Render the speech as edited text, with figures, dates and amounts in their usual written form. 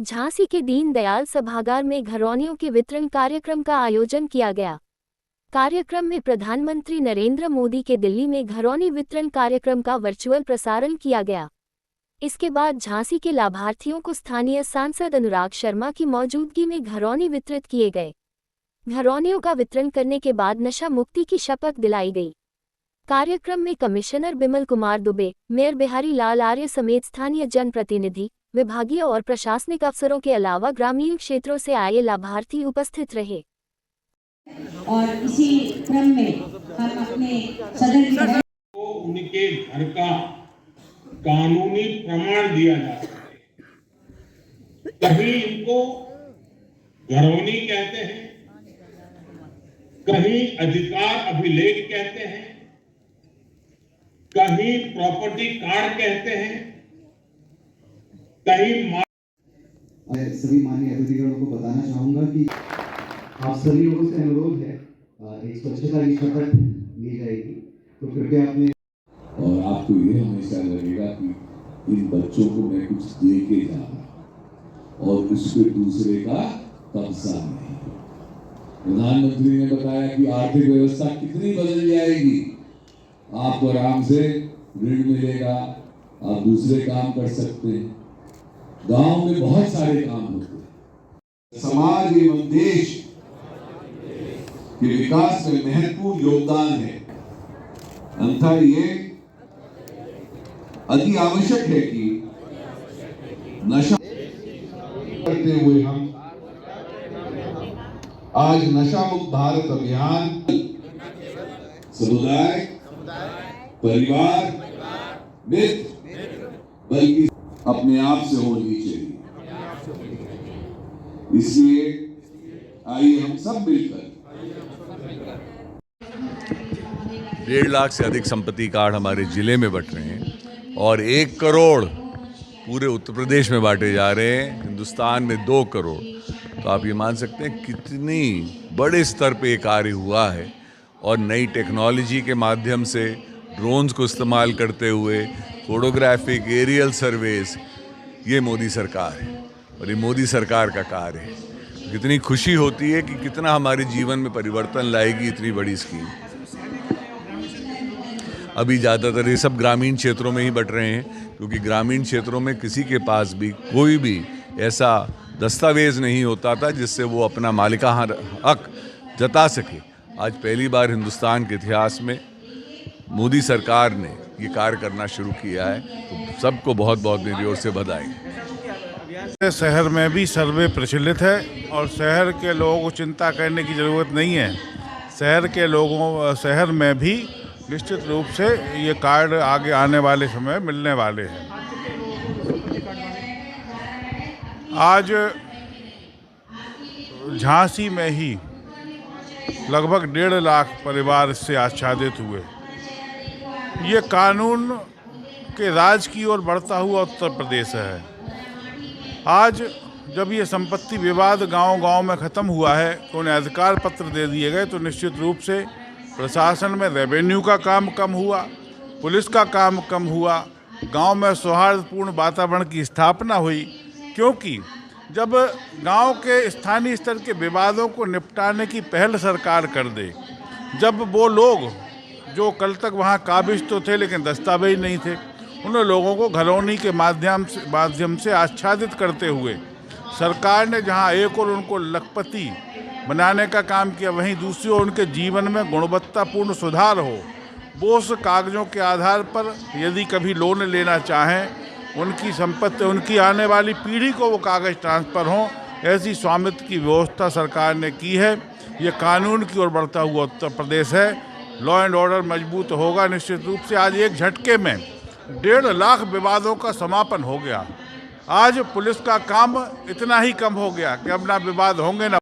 झांसी के दीनदयाल सभागार में घरौनियों के वितरण कार्यक्रम का आयोजन किया गया। कार्यक्रम में प्रधानमंत्री नरेंद्र मोदी के दिल्ली में घरौनी वितरण कार्यक्रम का वर्चुअल प्रसारण किया गया। इसके बाद झांसी के लाभार्थियों को स्थानीय सांसद अनुराग शर्मा की मौजूदगी में घरौनी वितरित किए गए। घरौनियों का वितरण करने के बाद नशा मुक्ति की शपथ दिलाई गई। कार्यक्रम में कमिश्नर बिमल कुमार दुबे, मेयर बिहारी लाल आर्य समेत स्थानीय जनप्रतिनिधि, विभागीय और प्रशासनिक अफसरों के अलावा ग्रामीण क्षेत्रों से आए लाभार्थी उपस्थित रहे। और इसी क्रम में हम अपने सदन को उनके घर का कानूनी प्रमाण दिया जा सके। कहीं इनको घरौनी कहते हैं, कहीं अधिकार अभिलेख कहते हैं, कहीं प्रॉपर्टी कार्ड कहते हैं, कहीं सभी माननीय अतिथिगणों को बताना चाहूंगा कि आप सभी लोगों से अनुरोध है, एक स्वच्छता की शपथ ली जाएगी, तो कृपया अपने और आपको ये हमेशा लगेगा कि इन बच्चों को मैं कुछ दे के जा रहा और उसके दूसरे का कब्जा नहीं। प्रधानमंत्री ने बताया कि आर्थिक व्यवस्था कितनी बदल जाएगी, आपको आराम से ऋण मिलेगा, आप दूसरे काम कर सकते हैं। गांव में बहुत सारे काम होते हैं। समाज एवं देश के विकास में महत्वपूर्ण योगदान है। अन्यथा ये अति आवश्यक है कि नशा करते हुए हम आज नशा मुक्त भारत अभियान समुदाय, परिवार, मित्र, बल्कि अपने आप से होनी चाहिए। इसलिए आइए हम सब मिलकर 1.5 लाख से अधिक संपत्ति कार्ड हमारे जिले में बंट रहे हैं और 1 करोड़ पूरे उत्तर प्रदेश में बांटे जा रहे हैं। हिंदुस्तान में 2 करोड़। तो आप ये मान सकते हैं कितनी बड़े स्तर पे ये कार्य हुआ है। और नई टेक्नोलॉजी के माध्यम से ड्रोन्स को इस्तेमाल करते हुए फोटोग्राफिक एरियल सर्वेस, ये मोदी सरकार है और ये मोदी सरकार का कार्य है। कितनी खुशी होती है कि कितना हमारे जीवन में परिवर्तन लाएगी इतनी बड़ी स्कीम। अभी ज़्यादातर ये सब ग्रामीण क्षेत्रों में ही बंट रहे हैं, क्योंकि ग्रामीण क्षेत्रों में किसी के पास भी कोई भी ऐसा दस्तावेज नहीं होता था जिससे वो अपना मालिकाना हक जता सके। आज पहली बार हिंदुस्तान के इतिहास में मोदी सरकार ने ये कार्य करना शुरू किया है, तो सबको बहुत बहुत मेरी ओर से बधाई। शहर में भी सर्वे प्रचलित है और शहर के लोगों को चिंता करने की ज़रूरत नहीं है। शहर में भी निश्चित रूप से ये कार्ड आगे आने वाले समय मिलने वाले हैं। आज झांसी में ही लगभग 1.5 लाख परिवार इससे आच्छादित हुए। ये कानून के राज की ओर बढ़ता हुआ उत्तर प्रदेश है। आज जब ये संपत्ति विवाद गांव-गांव में ख़त्म हुआ है तो उन्हें अधिकार पत्र दे दिए गए, तो निश्चित रूप से प्रशासन में रेवेन्यू का काम कम हुआ, पुलिस का काम कम हुआ, गांव में सौहार्दपूर्ण वातावरण की स्थापना हुई। क्योंकि जब गांव के स्थानीय स्तर के विवादों को निपटाने की पहल सरकार कर दे, जब वो लोग जो कल तक वहाँ काबिज तो थे लेकिन दस्तावेज नहीं थे, उन लोगों को घरौनी के माध्यम से आच्छादित करते हुए सरकार ने जहाँ एक और उनको लखपति बनाने का काम किया, वहीं दूसरी ओर उनके जीवन में गुणवत्तापूर्ण सुधार हो। वो उस कागज़ों के आधार पर यदि कभी लोन लेना चाहें, उनकी संपत्ति, उनकी आने वाली पीढ़ी को वो कागज़ ट्रांसफ़र हों, ऐसी स्वामित्व की व्यवस्था सरकार ने की है। ये कानून की ओर बढ़ता हुआ उत्तर प्रदेश है। लॉ एंड ऑर्डर मजबूत होगा निश्चित रूप से। आज एक झटके में 1.5 लाख विवादों का समापन हो गया। आज पुलिस का काम इतना ही कम हो गया कि अब ना विवाद होंगे ना